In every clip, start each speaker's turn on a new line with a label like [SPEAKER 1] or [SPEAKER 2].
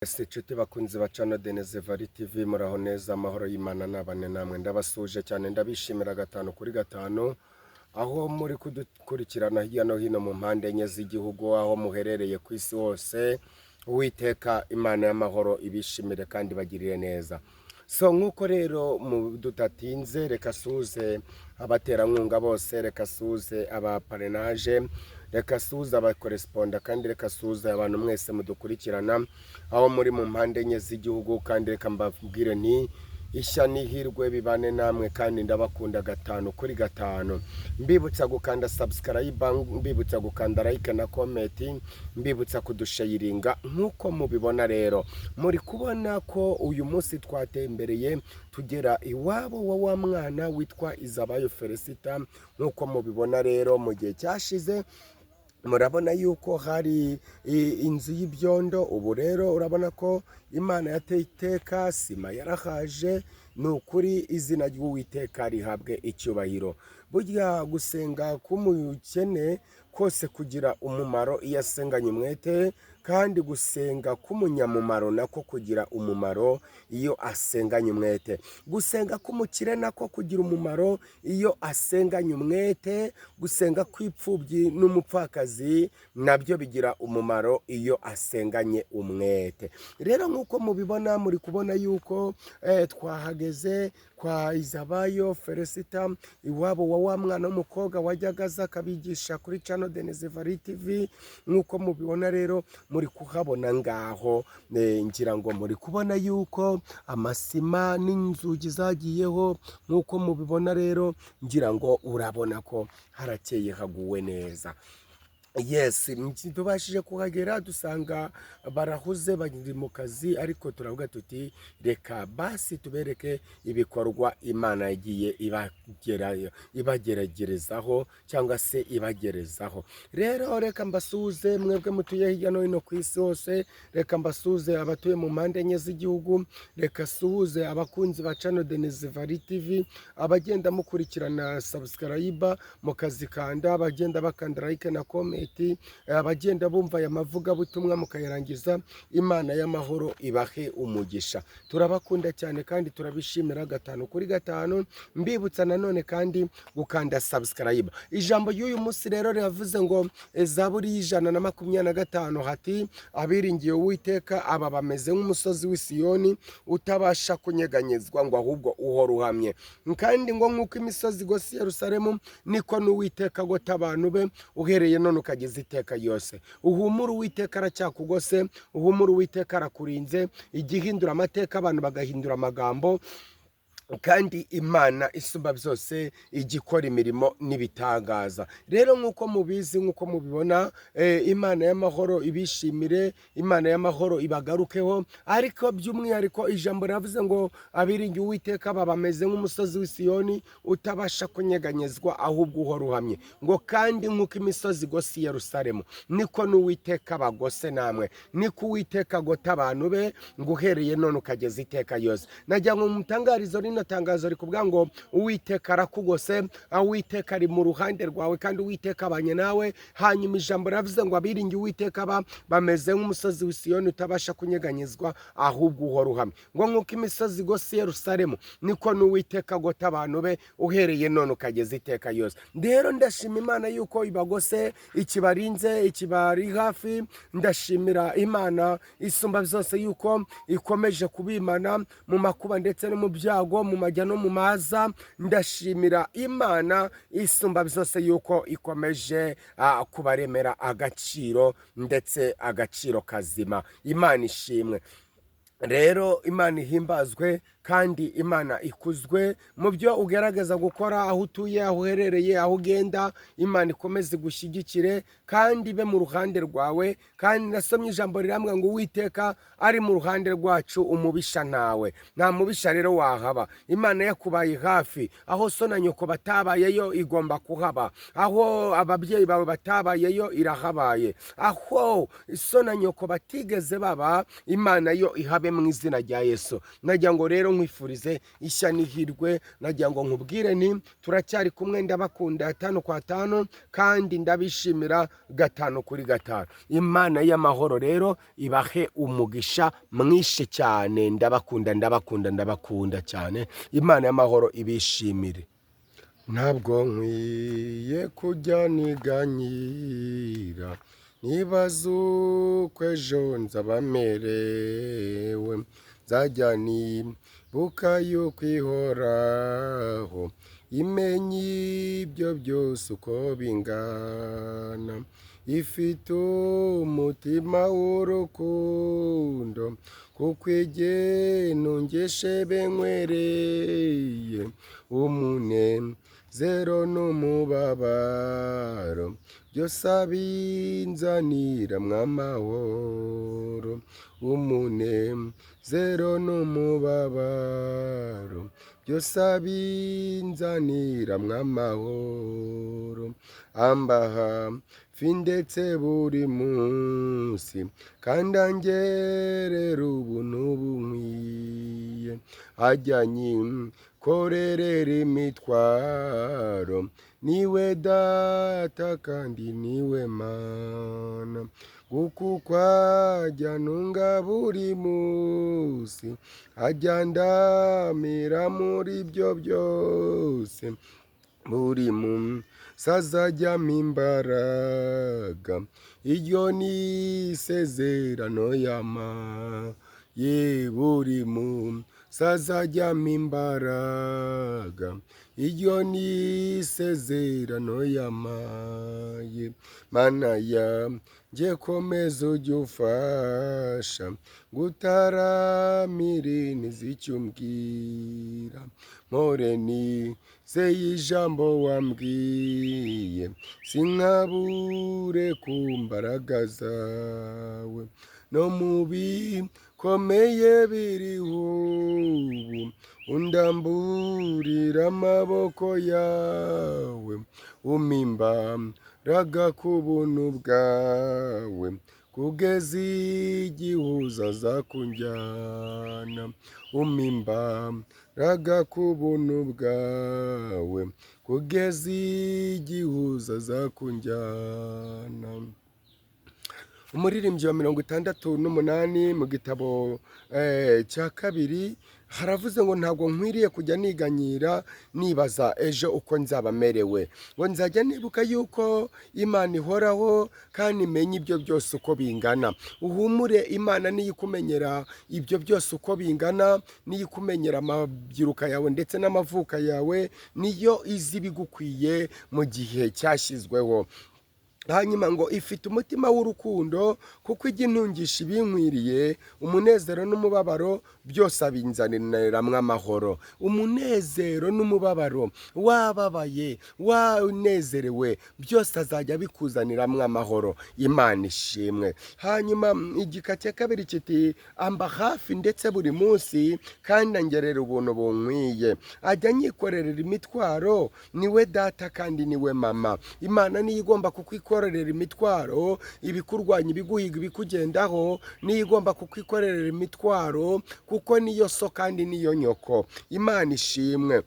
[SPEAKER 1] Ese inshuti bakunzi ba Channel Denizevali TV muraho neza amahoro y'Imana nabane namwe ndabasuje cyane ndabishimira gatanu kuri gatanu aho muri kudukurikirana hirya no hino mu mpande enye z'igihugu aho muherereye ku isi hose. Uwiteka Imana y'amahoro ibishimire kandi bagirire neza. So nkuko rero dudatinze reka suze abaterankunga bose, reka suze aba parrainage, reka suze aba correspondant kandi reka suze abantu mwese mudukurikirana aho muri mu mpande enye z'igihugu kandi reka mbabwire ni ishya n'ihirwe bibane namwe kandi ndabakunda gatanu kuri gatanu. Mbibutsa gukanda subscribe, mbibutsa gukanda like na comment, mbibutsa kudushayiringa nkuko mubibona rero. Muri kubona ko uyu munsi twatembereye tugera iwabo wa mwana witwa Izabayo Felicita nkuko mubibona rero. Mu gihe cyashize murabona yuko hari inzu y'ibyondo, ubu rero urabona ko Imana yateye iteka, sima yarahaje. Ni ukuri izina ry'Uwiteka rihabwe icyubahiro. Burya gusenga k'umukene kose kugira umumaro iyo asenganye umwete, kandi gusenga k'umunyamumaro nako kugira umumaro iyo asenganye umwete. Gusenga k'umukire nako kugira umumaro iyo asenganye umwete. Gusenga kw'ipfubyi n'umupfakazi nabyo bigira umumaro iyo asenganye umwete. Rero nkuko mubibona, muri kubona yuko twahageze kwa Izabayo Felicita iwabo wa mwana w'umukobwa wajyaga aza akabigisha kuri Channel Denizevali TV. Nkuko mubibona rero muri kuhabona ngaho, ngira ngo muri kubona yuko amasima n'inzugi zagiyeho. Nkuko mubibona rero ngira ngo urabona ko harakeye haguwe neza. Yes, tubashije kuhagera dusanga barahuze bari mu kazi, ariko turavuga tuti reka basi tubereke ibikorwa Imana yagiye ibageragerezaho cyangwa se ibagerezaho. Rero reka mbasuze mwebwe mutuye hirya no hino ku isi hose, reka mbasuze abatuye mu mpande enye z'igihugu, reka suhuze abakunzi ba Channel Denizevali TV, abagenda mukurikirana subscribe mukazikanda, abagenda bakanda like na comment, abagenda bumva aya mavuga butumwa mukayarangiza. Imana y'amahoro ibahe umugisha. Turabakunda cyane kandi turabishimira gatanu kuri gatanu. Mbibutsa nanone kandi gukanda subscribe. Ijambo y'uyu munsi rero riravuze ngo Zaburi y'125 hati abiringiye Uwiteka aba bameze nk'umusozi w'Isiyoni utabasha kunyeganyezwa ngo ahubwo uhora uhamye. Kandi ngo nk'uko imisozi igose Yerusalemu niko n'Uwiteka agota abantu be uhereye none ukageza iteka yose. Uhumura Uwiteka aracyakugose, uhumura Uwiteka arakurinze. Igihindura amateka abantu bagahindura amagambo, kandi Imana isumba byose igikora imirimo n'ibitangaza. Rero nkuko mubizi, nkuko mubibona, Imana y'amahoro ibishimire, Imana y'amahoro ibagarukeho. Ariko by'umwihariko ijambo ravuze ngo abiringiye Uwiteka baba bameze nk'umusozi w'Isiyoni utabasha kunyeganyezwa ahubwo uhora uhamye. Ngo kandi nkuko imisozi igose Yerusalemu niko n'Uwiteka bagose namwe, niko Uwiteka agota abantu be ngo uhereye none ukageza iteka yose. Najya ngo mutangarizo rino tangazo rikuvuga ngo Uwiteka arakugose, Uwiteka ari mu ruhande rwawe kandi Uwiteka abanye nawe. Hanyuma ijambo ravuze ngo abiringiye Uwiteka bameze nk'umusozi w'Isiyoni utabasha kunyeganyezwa ahubwo uhora uhamye. Ngo nkuko imisozi igose Yerusalemu niko n'Uwiteka agota abantu be uhereye none ukageza iteka yose. Rero ndashima Imana yuko ibagose, ikibarinze, ikibari hafi. Ndashimira Imana isumba byose yuko ikomeje kubimana mu makuba ndetse no mu byago, mu majya no mu maza. Ndashimira Imana isumba byose yuko ikomeje kubaremera agaciro ndetse agaciro kazima. Imana ishimwe. Rero Imana ihimbazwe kandi Imana ikuzwe mu byo ugerageza gukora, aho utuye, aho uherereye, aho ugenda. Imana ikomeze gushyigikire kandi be mu ruhande rwawe. Kandi nasomye ijambo rirambwa ngo Uwiteka ari mu ruhande rwacu, umubisha ntawe. Nta mubisha rero wahaba. Imana yakubaye hafi. Aho so na nyoko batabayeyo igomba kuhaba. Aho ababyeyi bawe batabayeyo irahabaye. Aho so na nyoko batigeze baba, Imana yo ihabe bigende mu izina rya Yesu. Nagira ngo rero nkwifurize ishya n'ihirwe, nagira ngo nkubwire ni turacyari kumwe, ndabakunda 5 kwa 5 kandi ndabishimira 5 kuri 5. Imana y'amahoro rero ibahe umugisha mwinshi cyane. Ndabakunda cyane. Imana y'amahoro ibishimire. Ntabwo nkwiye kujya niganyira, nibaza uko ejo nzaba merewe, nzajya nibuka yuko ihoraho imenya ibyo byose uko bingana, ifite umutima w'urukundo, kuko igenungeshe benkwereye umunezero n'umubabaro, byose abinzanira mw'amahoro. Umunezero n'umubabaro, byose abinzanira mw'amahoro. Ambaha ndetse buri munsi, kandi angerera ubuntu bunkwiye, ajyanye korerera imitwaro, niwe data kandi niwe mana, kuko kwajya ntunga buri munsi, ajya ndamira muri byo byose, buri munsi azajyamo imbaraga, iryo ni isezerano yamaye. Buri munsi azajyamo imbaraga, iryo ni isezerano yamaye. Mana yanjye komeza ujye ufasha, gutaramire ntizicyo umbwira, mpore nizeye ijambo wambwiye, sinkabure ku mbaraga zawe. No mu bikomeye biriho ubu, undamburira amaboko yawe, umpa imbaraga ku buntu bwawe, kugeza igihe uzaza kunjyana. Umpa imbaraga ku buntu bwawe, kugeza igihe uzaza kunjyana. Umuririmbyi wa 68 mu gitabo cya 2 haravuze ngo ntabwo nkwiriye kujya niganyira nibaza ejo uko nzaba merewe, ngo nzajya nibuka yuko Imana ihoraho kandi imenya ibyo byose uko bingana. Uhumure, Imana niyo ikumenyera ibyo byose uko bingana, niyo ikumenyera amabyiruka yawe ndetse n'amavuka yawe, niyo izi ibigukwiye mu gihe cyashyizweho. Hanyuma ngo ifite umutima w'urukundo, kuko ijya intungisha ibinkwiriye, umunezero n'umubabaro byose abinzanira mw'amahoro. Umunezero n'umubabaro, wababaye wanezerewe, byose azajya bikuzanira mw'amahoro. Imana ishimwe. Hanyuma igika cya 2 kiti amba hafi ndetse buri munsi, kandi angerera ubuntu bunkwiye, ajya nyikorerera imitwaro, niwe data kandi niwe mama. Imana niyo igomba kukwikorerera imitwaro, ibikurwanya, ibiguhiga, ibikugendaho, niyo igomba kukwikorerera imitwaro, kuko niyo so kandi niyo nyoko. Imana ishimwe.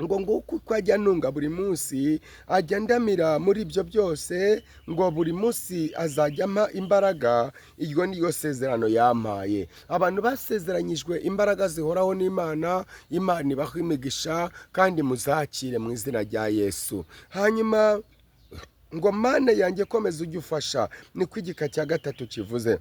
[SPEAKER 1] ngo nguko uko ajya ntunga buri munsi, ajya ndamira muri ibyo byose, ngo buri munsi azajya ampa imbaraga, iryo niyo sezerano yampaye. Abantu basezeranyijwe imbaraga zihoraho n'Imana, Imana ibaha imigisha kandi muzakire mu izina rya Yesu. Hanyuma ngo Mana yanjye komeza ujye ufasha, niko igika cya 3 kivuze.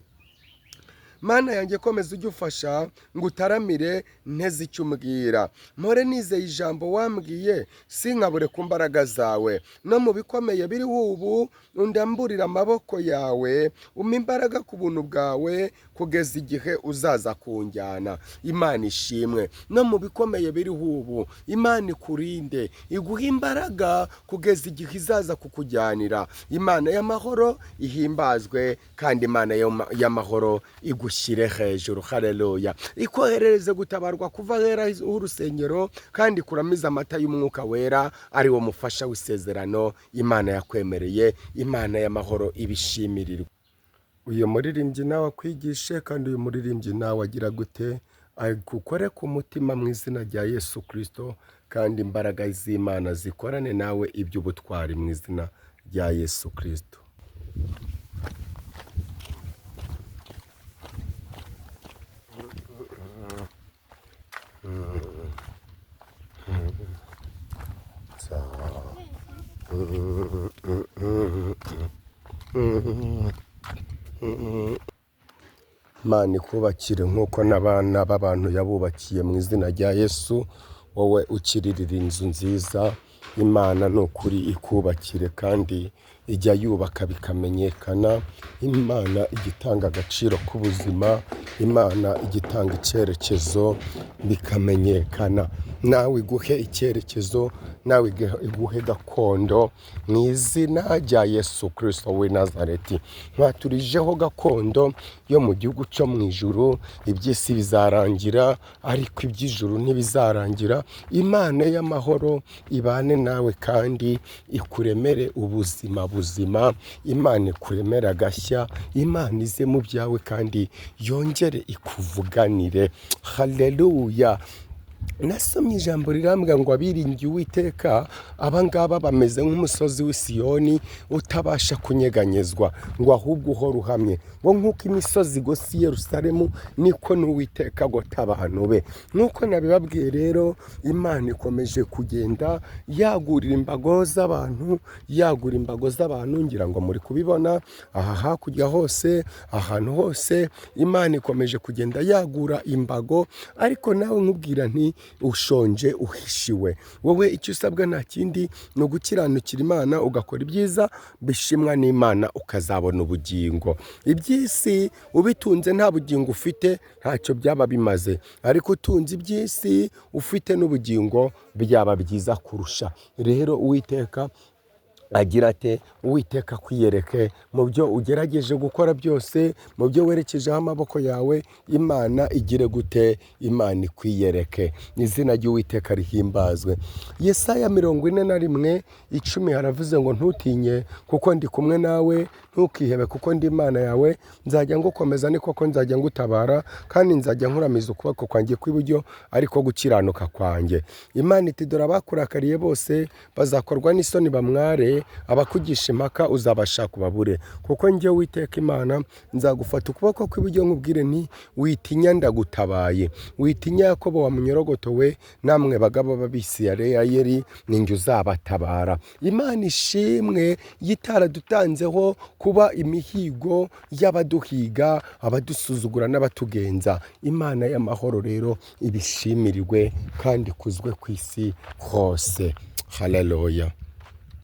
[SPEAKER 1] Mana yanjye komeza ujye ufasha, ngo utaramire nteze icyo umbwira, mpore nizeye ijambo wambwiye, sinkabure ku mbaraga zawe. No mu bikomeye biriho ubu, undamburira amaboko yawe, umpa imbaraga ku buntu bwawe, kugeza igihe uzaza kunjyana. Imana ishimwe. No mu bikomeye biriho ubu, Imana ikurinde, iguha imbaraga kugeza igihe izaza kukujyanira. Imana y'amahoro ihimbazwe, kandi Imana y'amahoro igushyire hejuru. Haleluya. Ikoherereze gutabarwa kuva hera h'urusengero, kandi kuramiza amata y'umwuka wera, ari wo mufasha w'isezerano Imana yakwemereye. Imana y'amahoro ibishimirirwe. uyu muririmbyi nawe akwigishe, kandi uyu muririmbyi nawe agira gute, agukore ku mutima mu izina rya Yesu Kristo, kandi imbaraga z'Imana zikorane nawe iby'ubutwari mu izina rya Yesu Kristo. Imana ikubakire nk'uko n'abana b'abantu yabubakiye mu izina rya Yesu. Wowe ukiririra inzu nziza, Imana ni ukuri ikubakire kandi ijya yubaka bikamenyekana. Imana igitanga agaciro k'ubuzima, Imana igitanga icyerekezo bikamenyekana. Nawe iguhe icyerekezo, nawe iguhe gakondo mu izina rya Yesu Kristo w'i Nazareti. Mwaturijeho gakondo yo mu gihugu cyo mu ijuru. Iby'isi bizarangira ariko iby'ijuru ntibizarangira. Imana y'amahoro ibane nawe kandi ikuremere ubuzima buzima. Imana ikuremere agashya, Imana ize mu byawe kandi yongere ikuvuganire. Haleluya. Nasomye ijambo rirambwira ngo abiringiye Uwiteka abangaba bameze nk'umusozi w'i Siyoni utabasha kunyeganyezwa, ngo ahubwo uhora uhamye. Ngo nk'uko imisozi igose i Yerusalemu, niko n'Uwiteka agota abantu be. Nk'uko nabibabwiye rero, Imana ikomeje kugenda yagurira imbago z'abantu, yagura imbago z'abantu. Ngira ngo muri kubibona aha hakurya hose, ahantu hose Imana ikomeje kugenda yagura imbago. Ariko nawe nkubwira nti ushonje uhishiwe. Wowe icyo usabwa nta kindi ni ugukiranukira Imana, ugakora ibyiza bishimwa n'Imana, ukazabona ubugingo. Iby'isi ubitunze nta bugingo ufite, ntacyo byaba bimaze. Ariko utunze iby'isi ufite n'ubugingo, byaba byiza kurusha. Rero Uwiteka agira ate? Uwiteka kwiyereke mu byo ugerageje gukora byose, mu byo werekejeho amaboko yawe, Imana igire gute? Imana ikwiyereke. Izina ry'Uwiteka rihimbazwe. Yesaya 41:10 haravuze ngo ntutinye kuko ndi kumwe nawe, ntukihebe kuko ndi Imana yawe, nzajya ngukomeza ni koko nzajya ngutabara, kandi nzajya nkuramiza ukuboko kwanjye kw'iburyo ariko gukiranuka kwanjye. Imana iti dore abakurakariye bose bazakorwa n'isoni bamware, abakugisha impaka uzabashaka ubabure. Kuko njye Uwiteka Imana nzagufata ukuboko kw'iburyo nkubwire nti witinya ndagutabaye. Witinya Yakobo wa munyorogotowe, namwe bagabo b'Abisirayeli ninjye uzabatabara. Imana ishimwe yitaradutanzeho kuba imihigo y'abaduhiga, abadusuzugura n'abatugenza. Imana y'amahoro rero ibishimirirwe kandi ikuzwe ku isi hose. Haleluya.